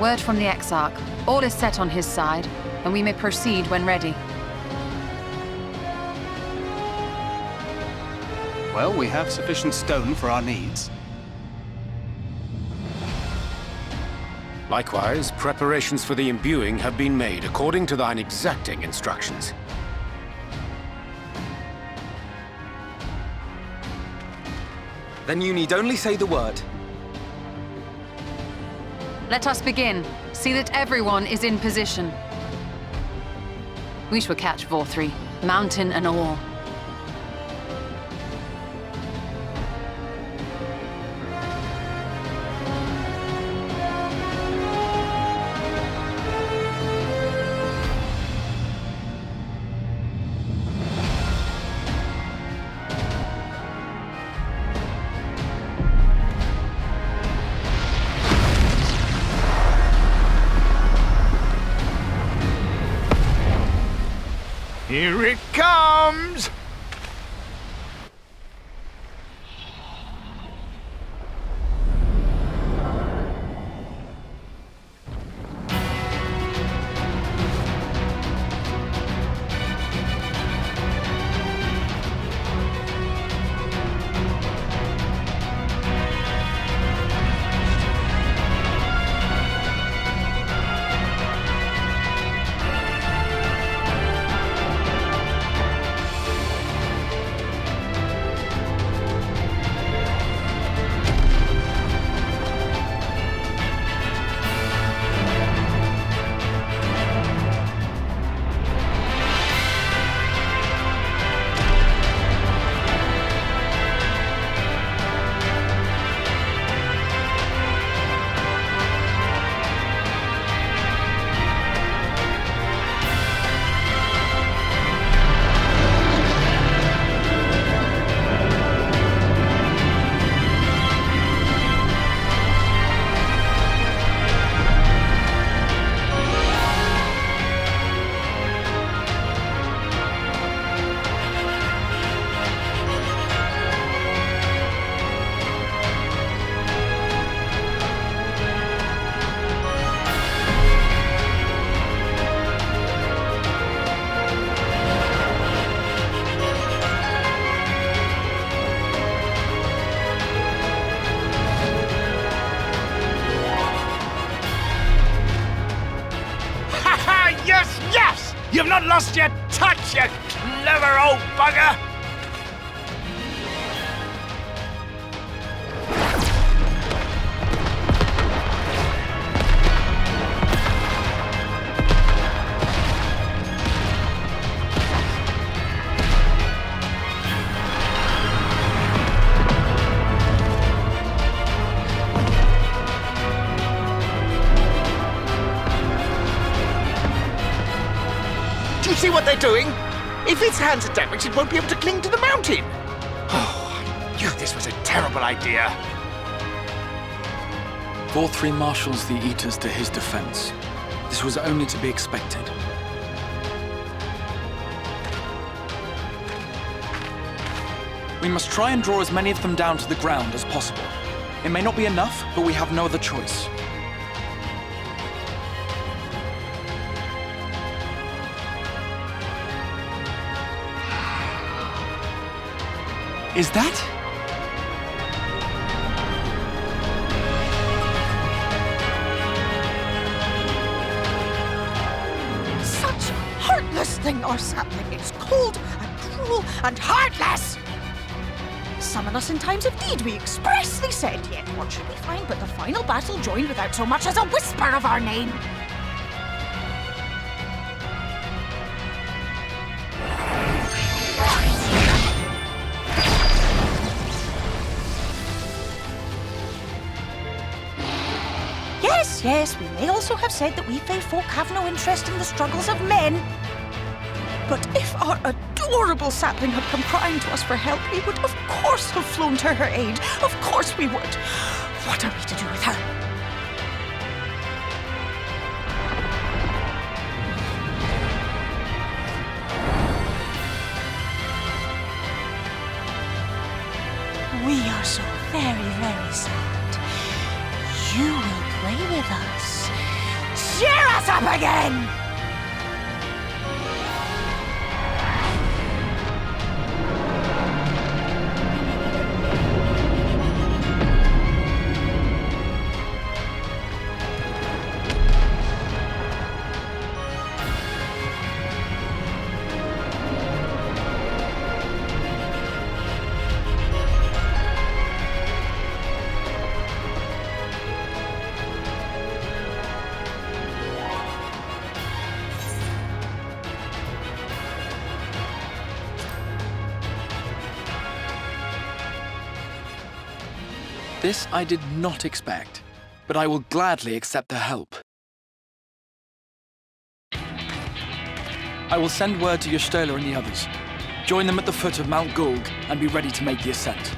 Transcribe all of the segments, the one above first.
Word from the Exarch. All is set on his side, and we may proceed when ready. Well, we have sufficient stone for our needs. Likewise, preparations for the imbuing have been made according to thine exacting instructions. Then you need only say the word. Let us begin. See that everyone is in position. We shall catch Vorthri, mountain and all. Here it comes! Yes, yes! You've not lost your touch, you clever old bugger! Do you see what they're doing? If its hands are damaged, it won't be able to cling to the mountain. Oh, I knew this was a terrible idea. Vorthri marshals the Eaters to his defense. This was only to be expected. We must try and draw as many of them down to the ground as possible. It may not be enough, but we have no other choice. Is that? Such heartless thing, our sapling. It's cold and cruel and heartless. Summon us in times of need, we expressly said. Yet what should we find but the final battle joined without so much as a whisper of our name? Yes, we may also have said that we fae folk have no interest in the struggles of men. But if our adorable sapling had come crying to us for help, we would of course have flown to her aid. Of course we would. What are we to do with her? We are so very, very sad. You will play with us. cheer us up again! This I did not expect, but I will gladly accept their help. I will send word to Y'shtola and the others. Join them at the foot of Mount Gulg and be ready to make the ascent.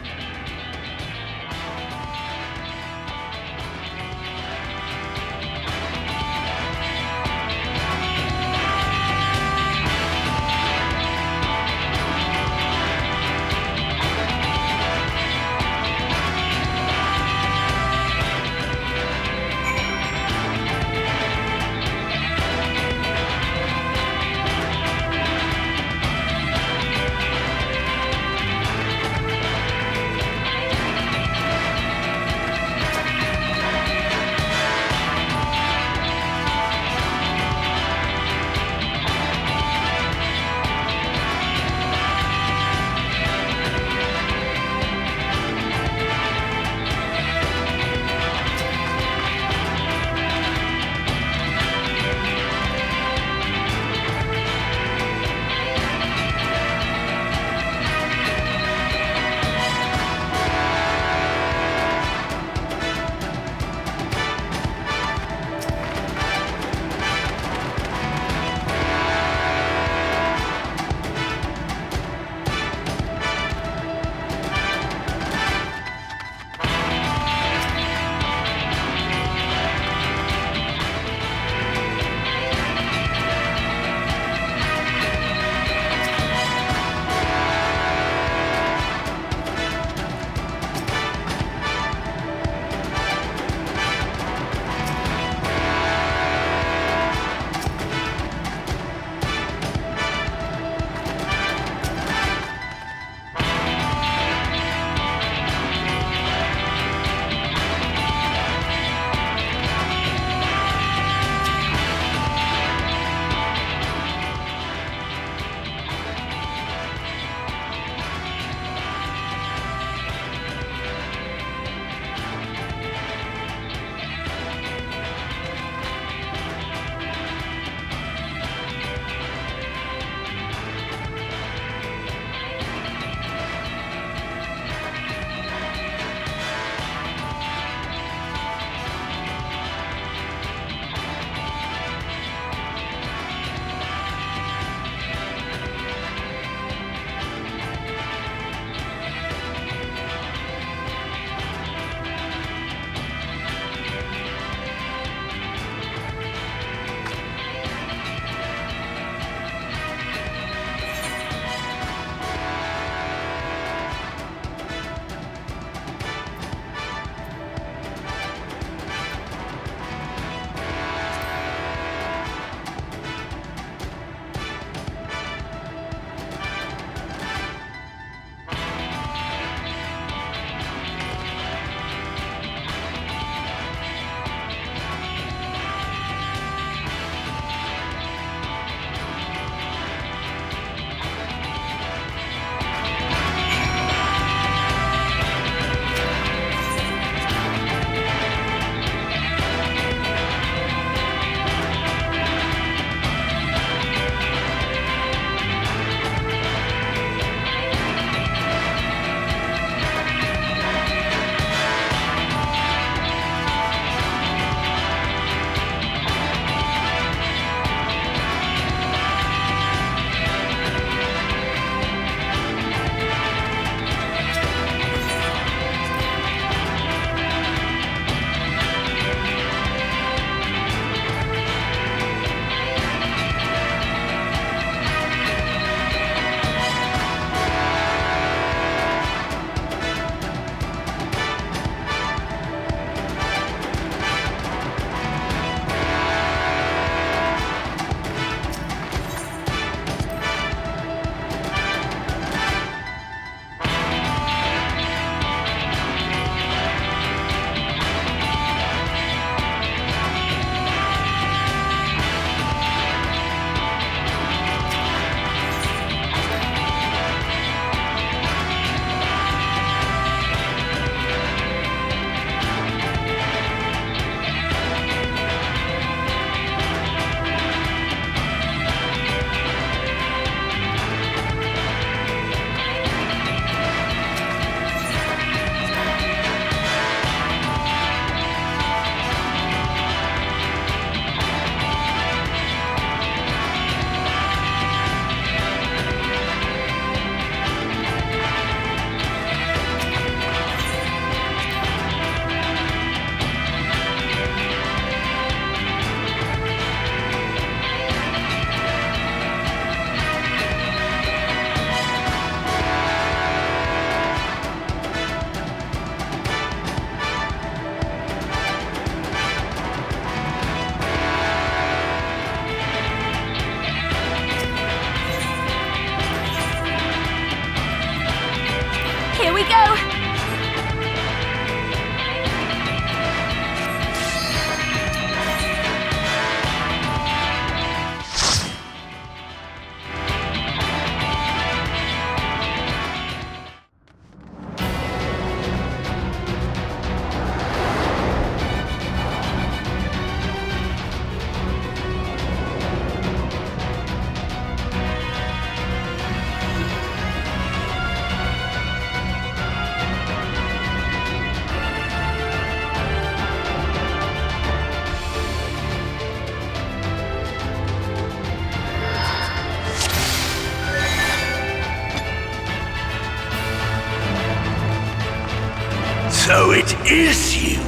So it is you.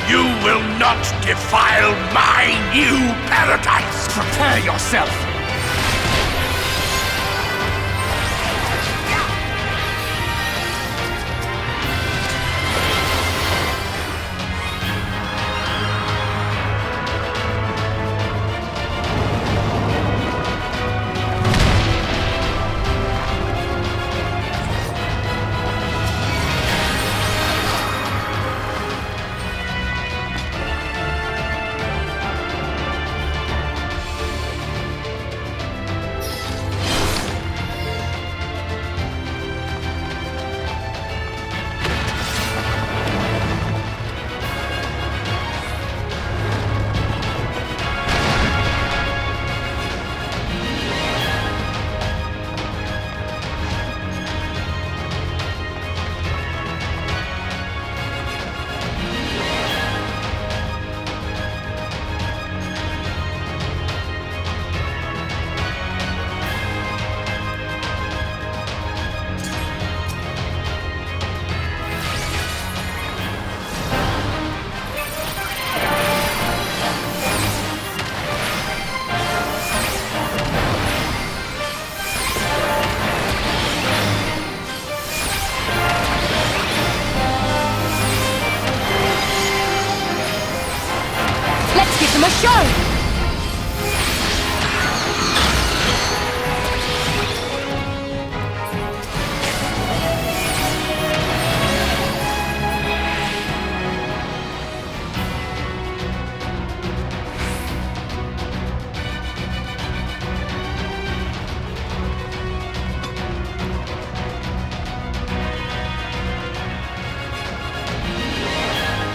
You will not defile my new paradise! Prepare yourself! Give them a show!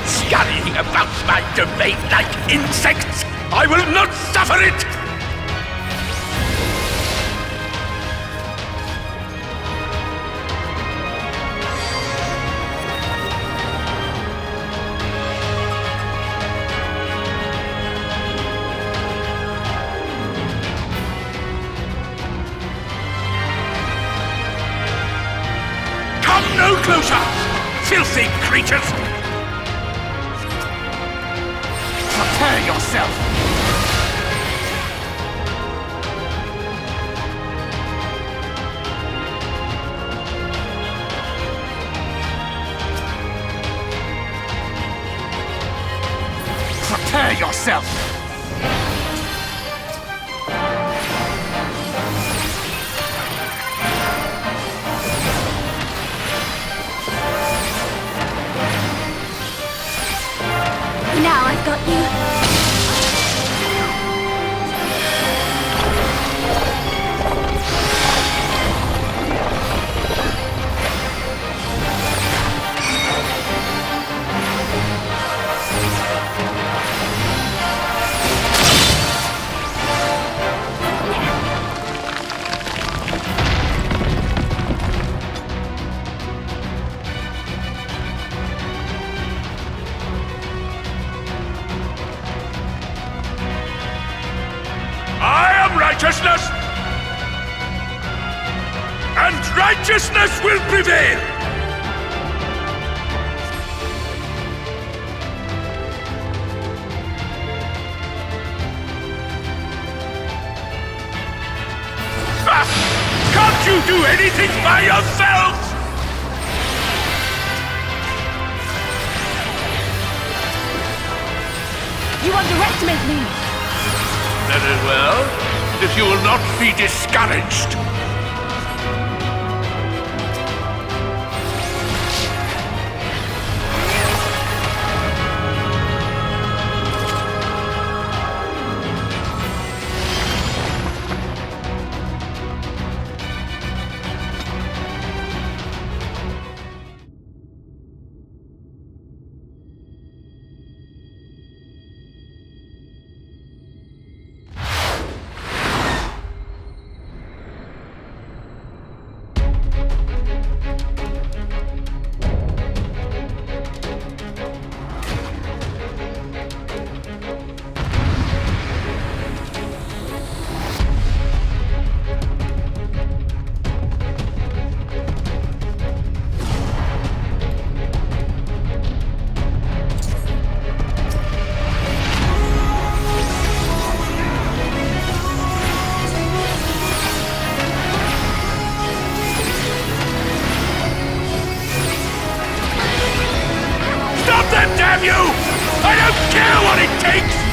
Scurrying about my domain like insects! I will not suffer it! Come no closer, filthy creatures! Prepare yourself! Prepare yourself! Now I've got you. Righteousness! And righteousness will prevail! Can't you do anything by yourselves? You underestimate me! Very well. If you will not be discouraged. damn you! I don't care what it takes!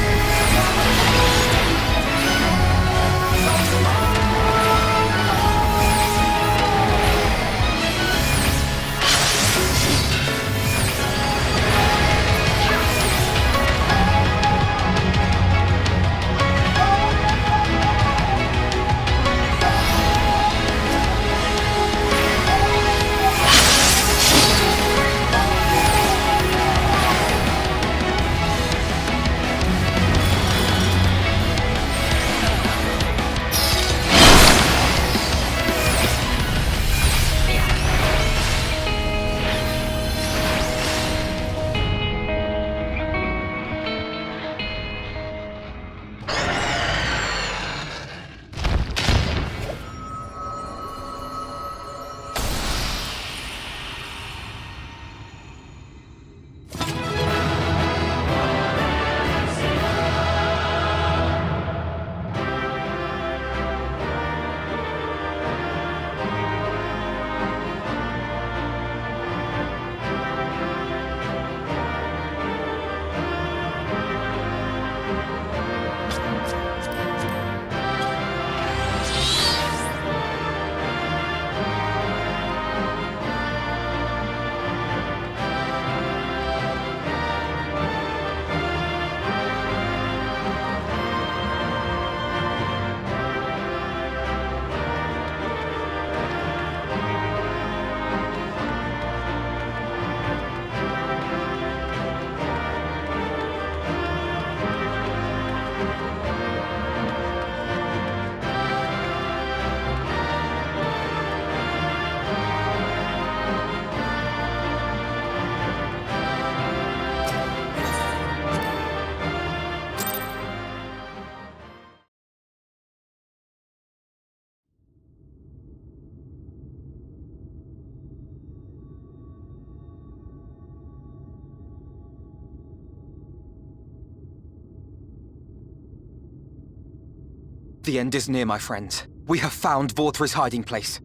The end is near, my friends. We have found Vorthri's hiding place.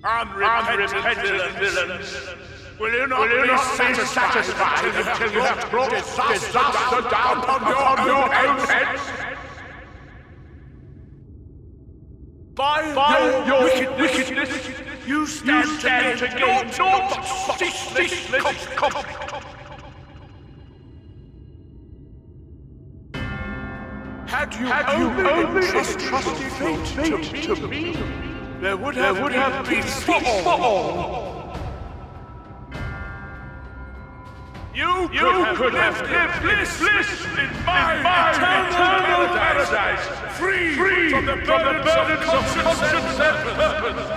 Unrepentant villains! Will you not be satisfied until you have brought disaster down upon your own heads? By your wickedness, you stand to gain naught but ceaseless conflict. Had you only trusted fate to me, there would have been peace for all. You could have lived bliss in my eternal paradise, free from the burdens of conscience and purpose.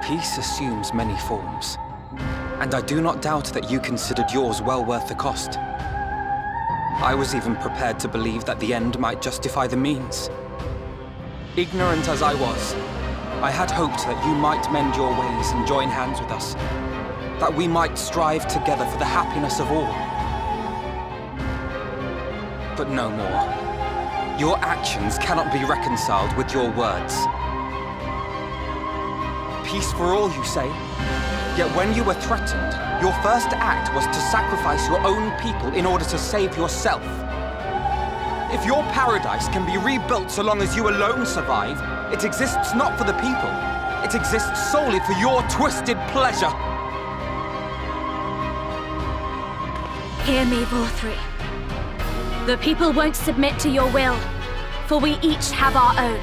Peace assumes many forms, and I do not doubt that you considered yours well worth the cost. I was even prepared to believe that the end might justify the means. Ignorant as I was, I had hoped that you might mend your ways and join hands with us, that we might strive together for the happiness of all. But no more. Your actions cannot be reconciled with your words. Peace for all, you say? Yet when you were threatened, your first act was to sacrifice your own people in order to save yourself. If your paradise can be rebuilt so long as you alone survive, it exists not for the people. It exists solely for your twisted pleasure. Hear me, Vorthri. The people won't submit to your will, for we each have our own.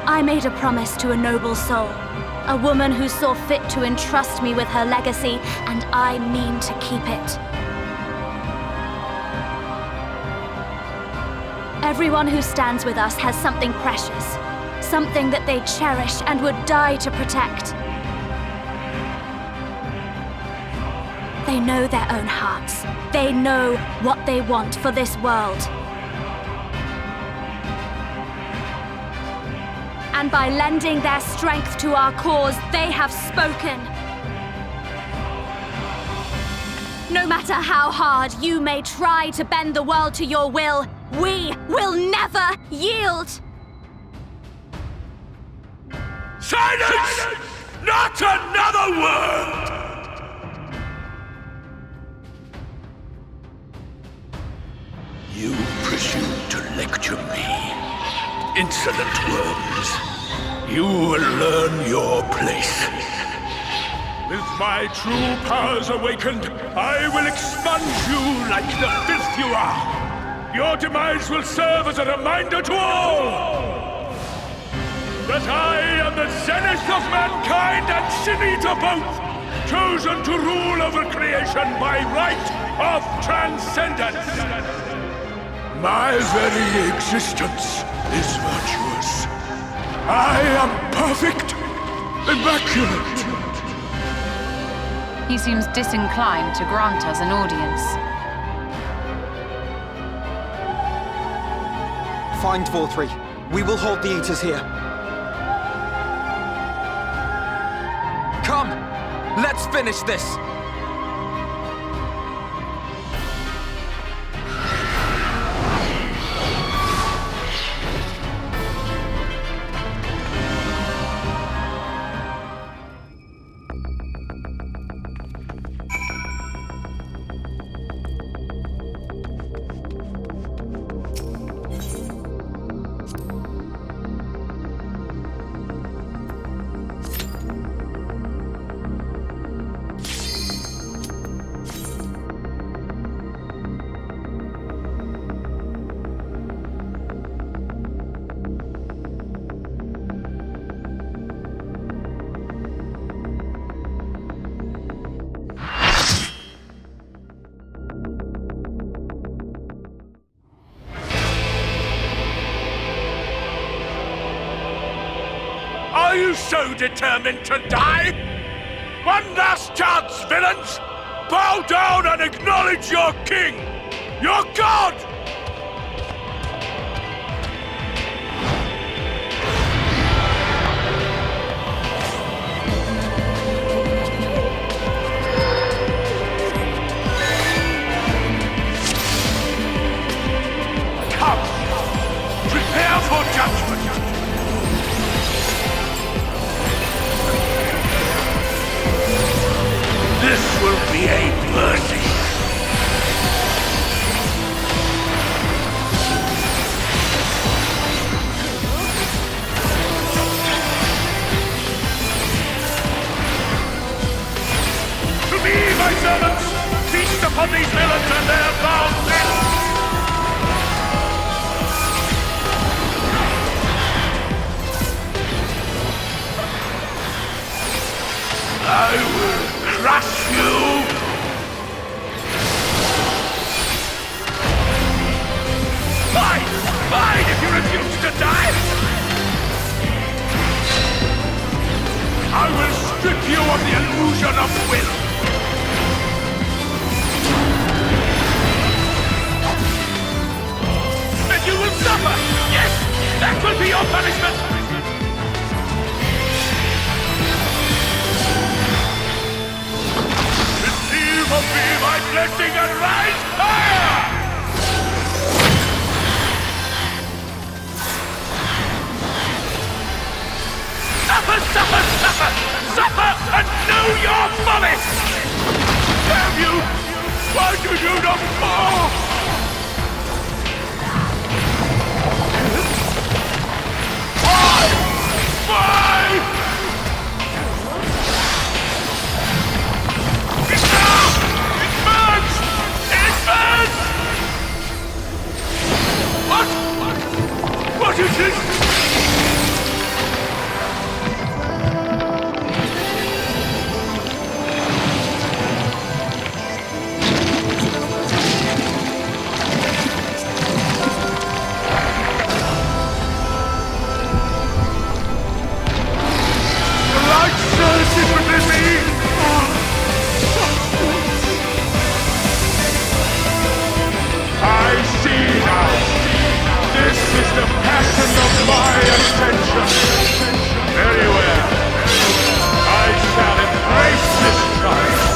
I made a promise to a noble soul, a woman who saw fit to entrust me with her legacy, and I mean to keep it. Everyone who stands with us has something precious, something that they cherish and would die to protect. They know their own hearts. They know what they want for this world. And by lending their strength to our cause, they have spoken. No matter how hard you may try to bend the world to your will, we will never yield! Silence! Not another word! You presume to lecture me. Insolent worms. You will learn your place. With my true powers awakened, I will expunge you like the filth you are. Your demise will serve as a reminder to all that I am the zenith of mankind and Sinita both, chosen to rule over creation by right of transcendence. My very existence is virtuous. I am perfect, immaculate. He seems disinclined to grant us an audience. Find Dvorthree. We will hold the Eaters here. Come! Let's finish this! Are you so determined to die? One last chance, villains! Bow down and acknowledge your king! Your god! Come! Prepare for judgment! This will be a mercy. To me, my servants, feast upon these villains and their foul death. I will crush you! Fight! Fight if you refuse to die! I will strip you of the illusion of will! And you will suffer! Yes! That will be your punishment! Receive of me my blessing and rise higher! Suffer, suffer, suffer! Suffer and know your folly! Damn you! Why do you not fall? Why? What is this? The light surges within me! I see now! This is the passion of my attention! Very well. I shall embrace this triumph!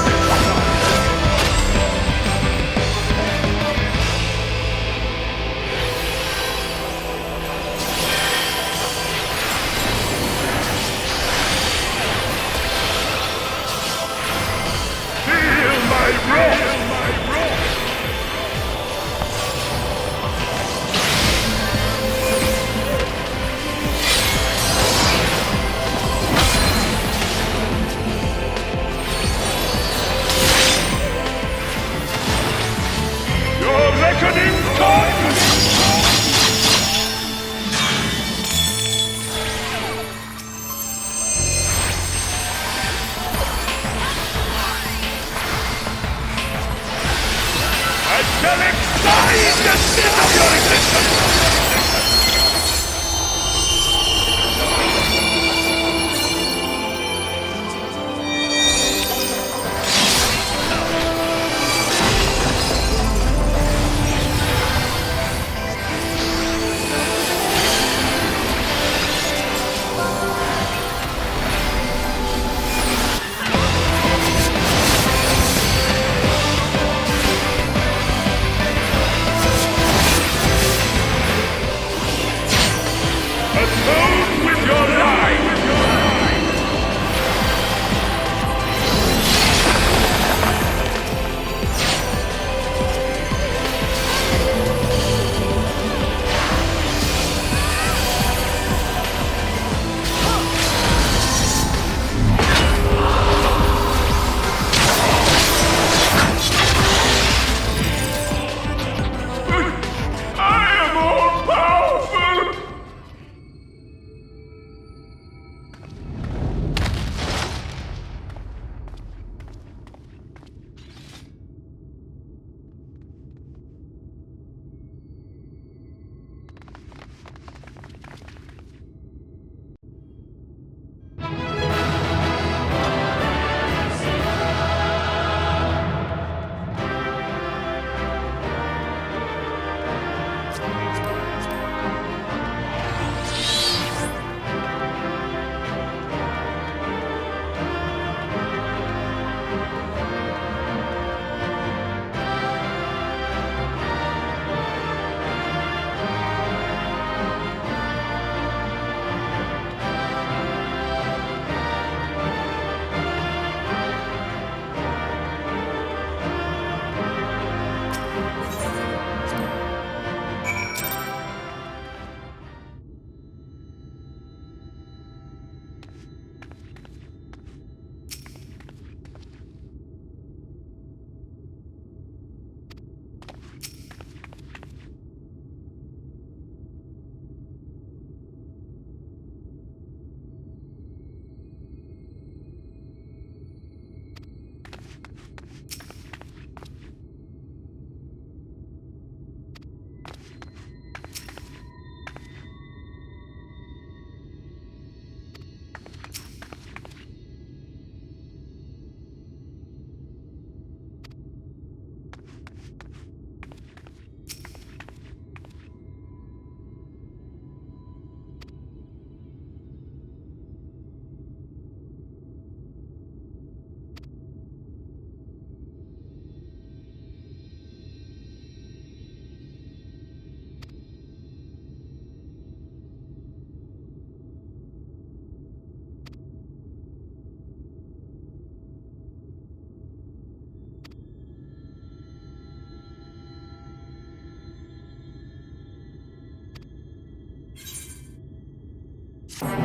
Why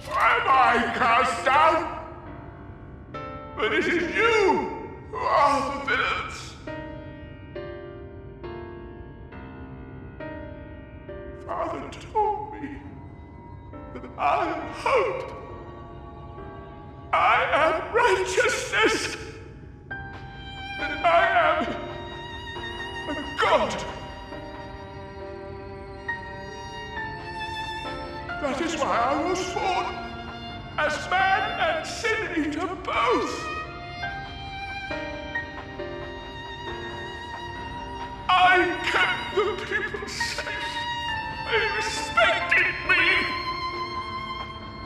am I cast down? But it is you who are the villains. Father told me that I am hope. I am righteousness. And I am a god. That is why I was born, as man and sin eater both. I kept the people safe. They respected me,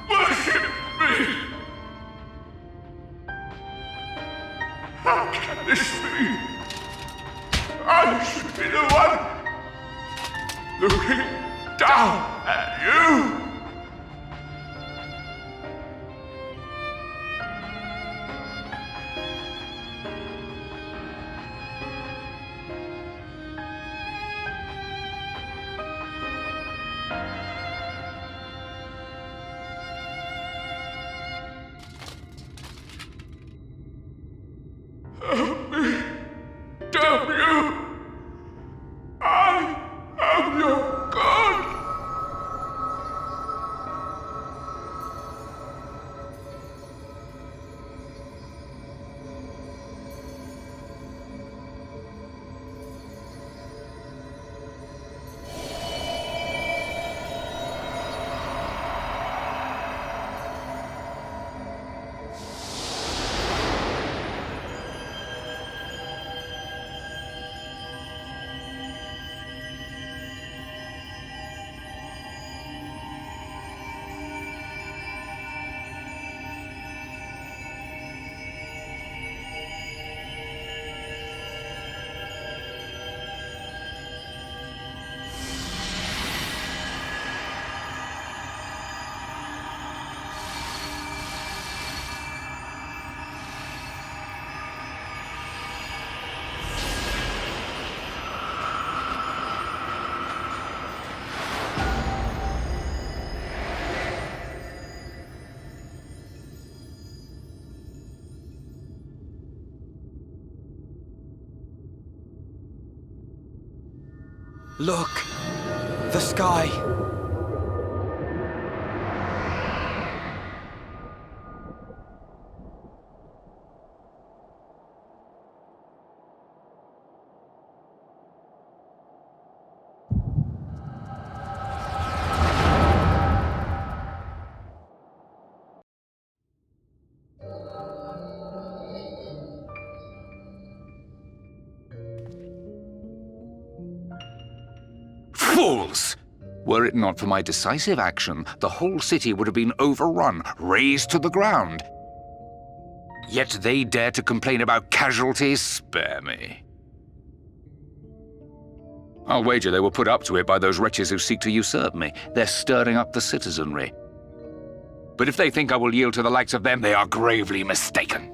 worshipped me. How can this be? I should be the one looking down at you. Help me! Damn you! I am your god! Look! The sky! Fools! Were it not for my decisive action, the whole city would have been overrun, razed to the ground. Yet they dare to complain about casualties? Spare me. I'll wager they were put up to it by those wretches who seek to usurp me. They're stirring up the citizenry. But if they think I will yield to the likes of them, they are gravely mistaken.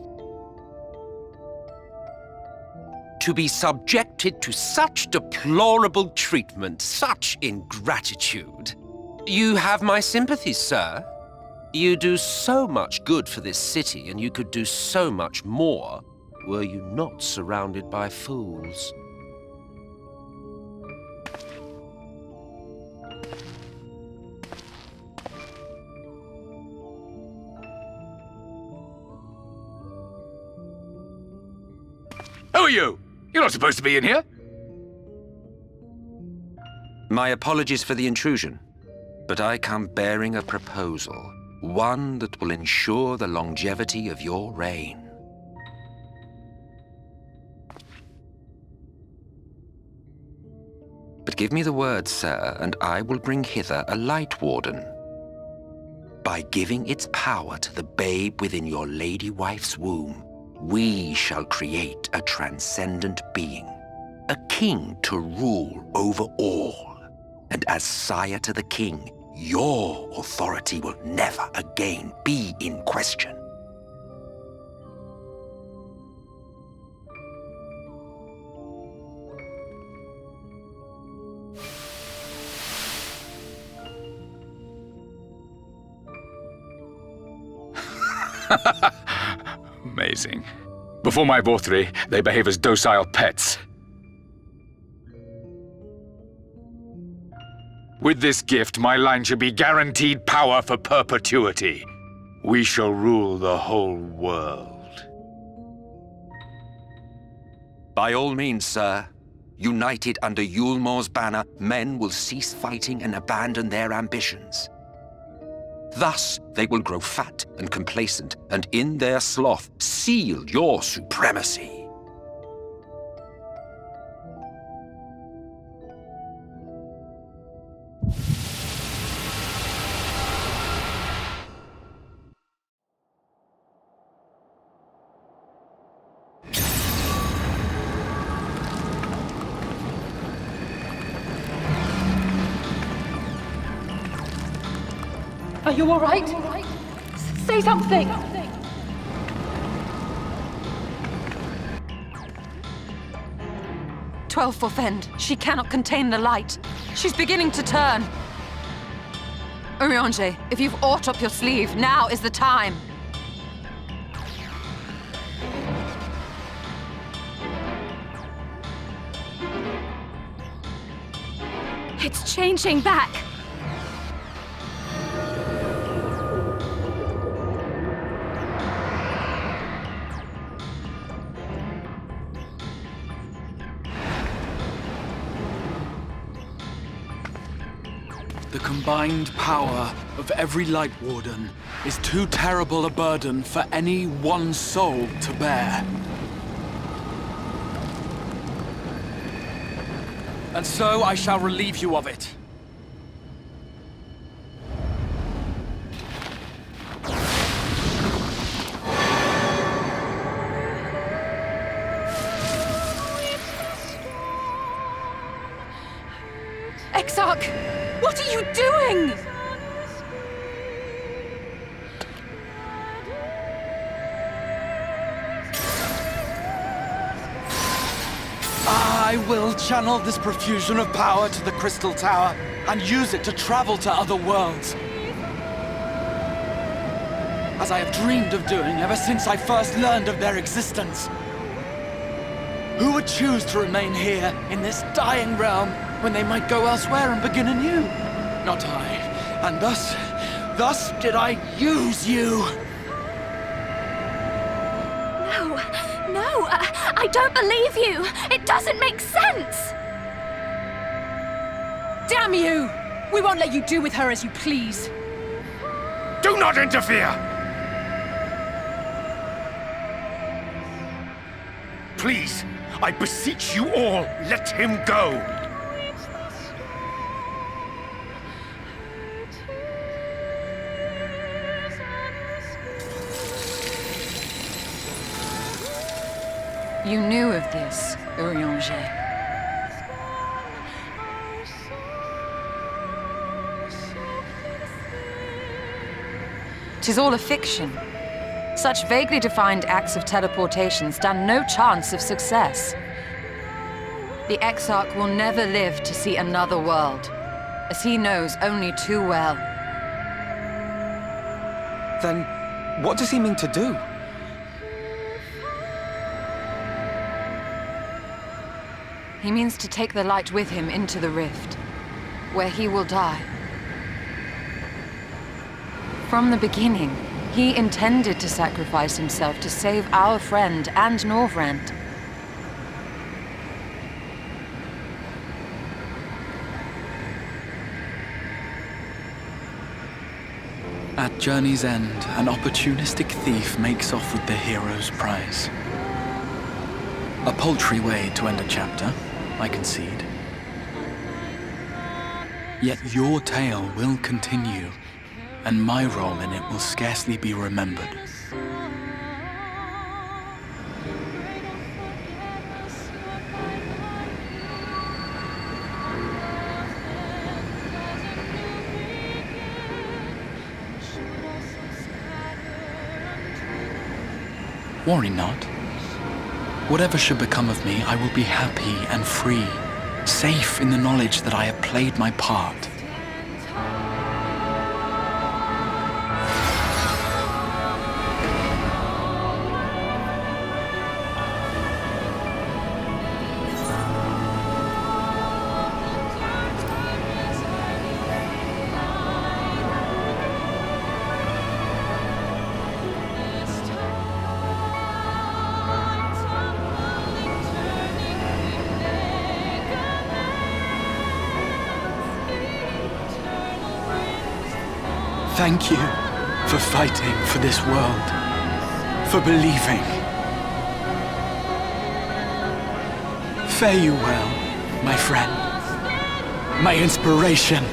To be subjected to such deplorable treatment, such ingratitude. You have my sympathy, sir. You do so much good for this city, and you could do so much more were you not surrounded by fools. Who are you? You're not supposed to be in here. My apologies for the intrusion, but I come bearing a proposal, one that will ensure the longevity of your reign. But give me the word, sir, and I will bring hither a Light Warden. By giving its power to the babe within your lady wife's womb, we shall create a transcendent being, a king to rule over all. And as sire to the king, your authority will never again be in question. Amazing. Before my Vorthri, they behave as docile pets. With this gift, my line should be guaranteed power for perpetuity. We shall rule the whole world. By all means, sir. United under Yulmor's banner, men will cease fighting and abandon their ambitions. Thus, they will grow fat and complacent, and in their sloth, seal your supremacy. Are you all right? Say something! "12 for Fend. She cannot contain the light. She's beginning to turn. Urianger, if you've aught up your sleeve, now is the time. It's changing back. The combined power of every Light Warden is too terrible a burden for any one soul to bear. And so I shall relieve you of it. Exarch! What are you doing? I will channel this profusion of power to the Crystal Tower and use it to travel to other worlds. As I have dreamed of doing ever since I first learned of their existence. Who would choose to remain here in this dying realm when they might go elsewhere and begin anew? Not I. And thus did I use you. No, I don't believe you. It doesn't make sense. Damn you! We won't let you do with her as you please. Do not interfere! Please, I beseech you all, let him go! You knew of this, Urianger. 'Tis all a fiction. Such vaguely defined acts of teleportation stand no chance of success. The Exarch will never live to see another world, as he knows only too well. Then, what does he mean to do? He means to take the light with him into the Rift, where he will die. From the beginning, he intended to sacrifice himself to save our friend and Norvrend. At Journey's End, an opportunistic thief makes off with the hero's prize. A paltry way to end a chapter, I concede. Yet your tale will continue, and my role in it will scarcely be remembered. Worry not. Whatever should become of me, I will be happy and free, safe in the knowledge that I have played my part. Thank you for fighting for this world, for believing. Fare you well, my friend, my inspiration.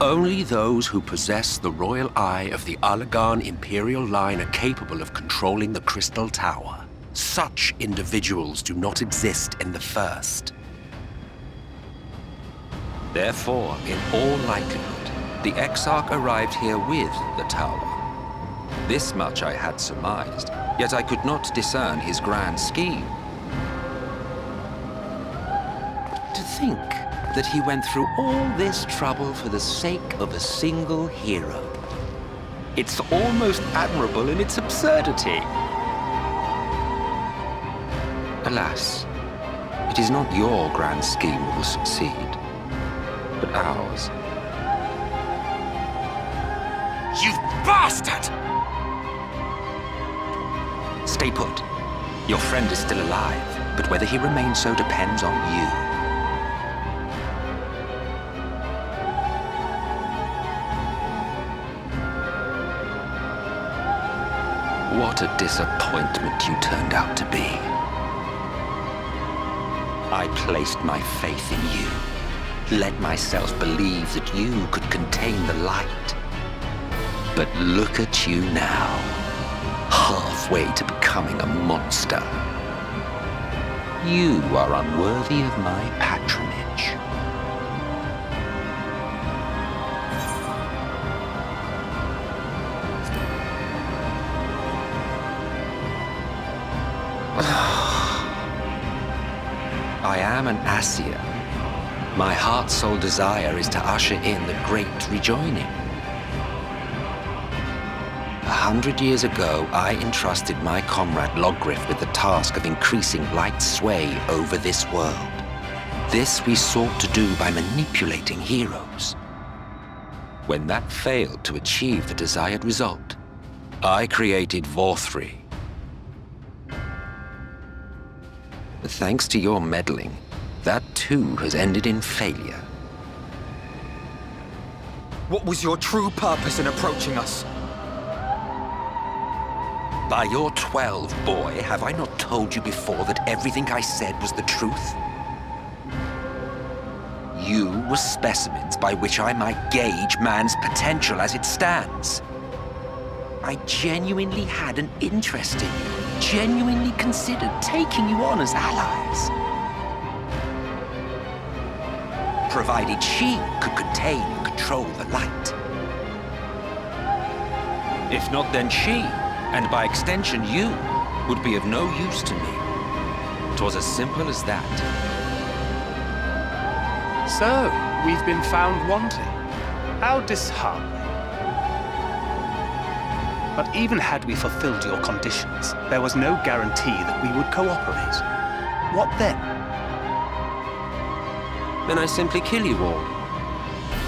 Only those who possess the royal eye of the Allagan Imperial line are capable of controlling the Crystal Tower. Such individuals do not exist in the First. Therefore, in all likelihood, the Exarch arrived here with the tower. This much I had surmised, yet I could not discern his grand scheme. To think that he went through all this trouble for the sake of a single hero. It's almost admirable in its absurdity. Alas, it is not your grand scheme that will succeed, but ours. You bastard! Stay put. Your friend is still alive, but whether he remains so depends on you. What a disappointment you turned out to be. I placed my faith in you, let myself believe that you could contain the light. But look at you now, halfway to becoming a monster. You are unworthy of my patronage. I am an Asir. My heart's sole desire is to usher in the great rejoining. 100 years ago, I entrusted my comrade Logriff with the task of increasing light's sway over this world. This we sought to do by manipulating heroes. When that failed to achieve the desired result, I created Vauthry. But thanks to your meddling, that too has ended in failure. What was your true purpose in approaching us? By your 12, boy, have I not told you before that everything I said was the truth? You were specimens by which I might gauge man's potential as it stands. I genuinely had an interest in you, genuinely considered taking you on as allies. Provided she could contain and control the light. If not, then she, and by extension you, would be of no use to me. 'Twas as simple as that. So, we've been found wanting. How disheartening. But even had we fulfilled your conditions, there was no guarantee that we would cooperate. What then? Then I simply kill you all.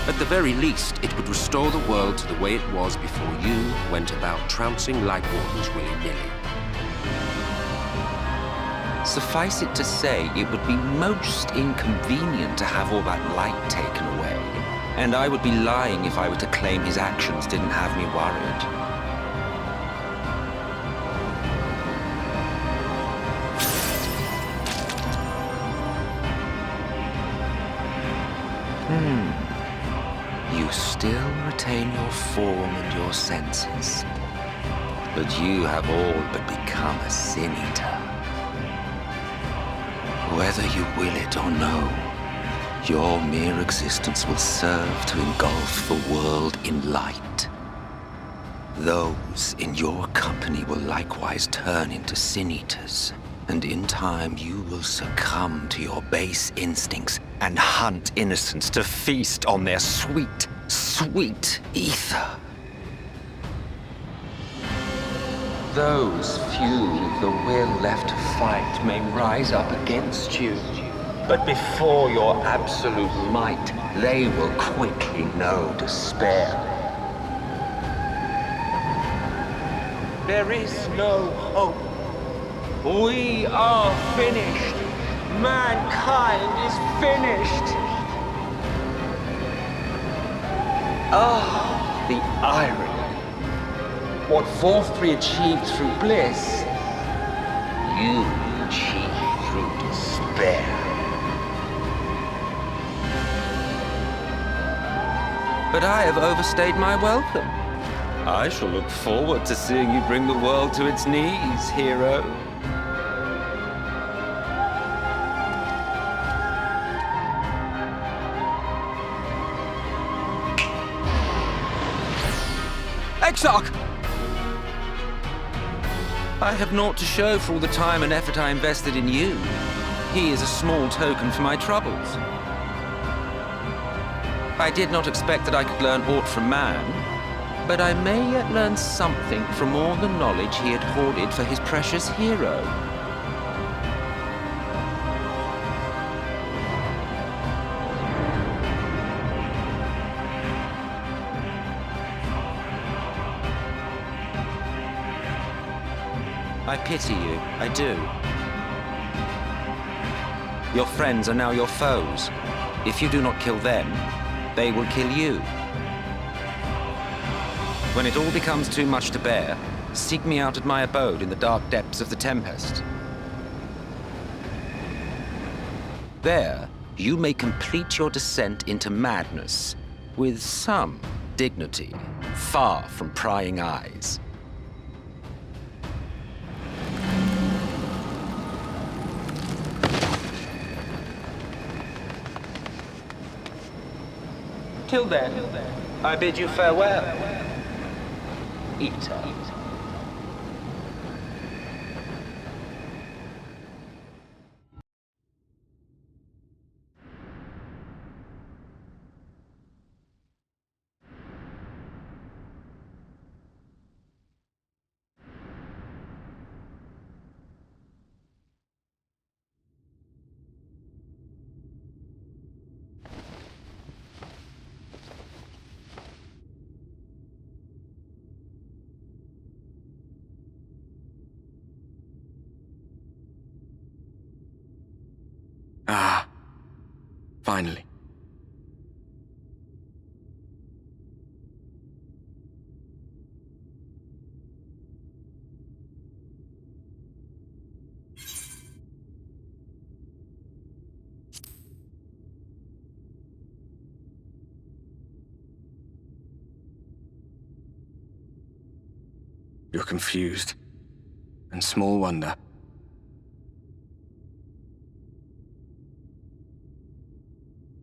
At the very least, it would restore the world to the way it was before you went about trouncing Lightwardens willy-nilly. Suffice it to say, it would be most inconvenient to have all that light taken away. And I would be lying if I were to claim his actions didn't have me worried. You still retain your form and your senses. But you have all but become a Sin Eater. Whether you will it or no, your mere existence will serve to engulf the world in light. Those in your company will likewise turn into Sin Eaters, and in time you will succumb to your base instincts and hunt innocents to feast on their sweet, sweet ether. Those few with the will left to fight may rise up against you, but before your absolute might, they will quickly know despair. There is no hope. We are finished. Mankind is finished. Ah, the irony. What Vorthri achieved through bliss, you achieved through despair. But I have overstayed my welcome. I shall look forward to seeing you bring the world to its knees, hero. Exarch! I have naught to show for all the time and effort I invested in you. He is a small token for my troubles. I did not expect that I could learn aught from man, but I may yet learn something from all the knowledge he had hoarded for his precious hero. I pity you, I do. Your friends are now your foes. If you do not kill them, they will kill you. When it all becomes too much to bear, seek me out at my abode in the dark depths of the Tempest. There, you may complete your descent into madness with some dignity, far from prying eyes. Till then, I bid you farewell, Eater. Ah, finally. You're confused, and small wonder.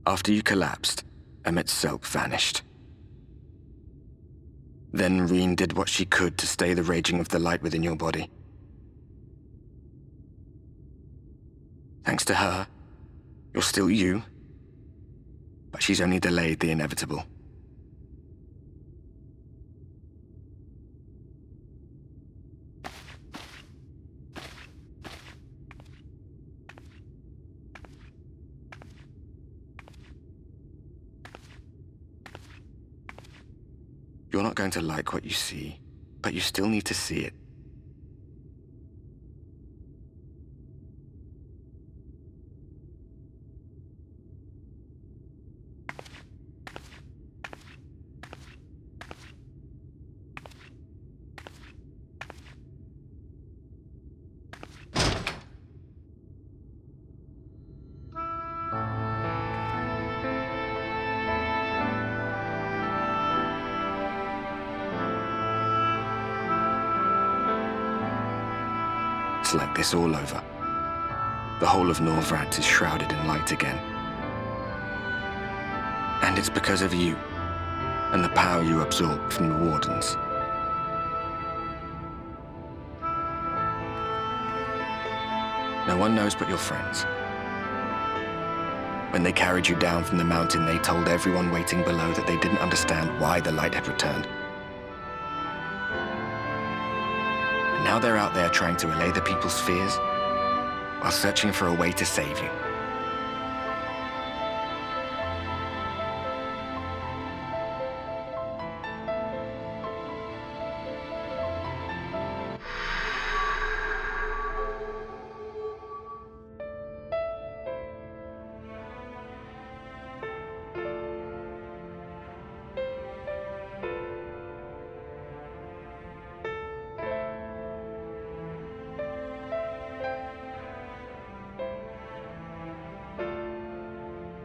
After you collapsed, Emmet's self vanished. Then Reen did what she could to stay the raging of the light within your body. Thanks to her, you're still you, but she's only delayed the inevitable. You're not going to like what you see, but you still need to see it. It's like this all over. The whole of Norvrandt is shrouded in light again. And it's because of you, and the power you absorbed from the Wardens. No one knows but your friends. When they carried you down from the mountain, they told everyone waiting below that they didn't understand why the light had returned. And now they're out there trying to allay the people's fears, while searching for a way to save you.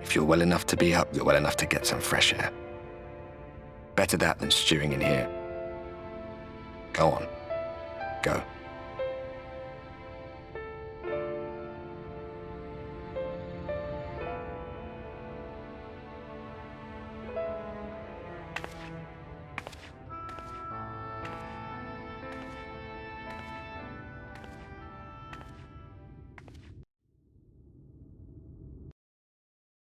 If you're well enough to be up, you're well enough to get some fresh air. Better that than stewing in here. Go on. Go.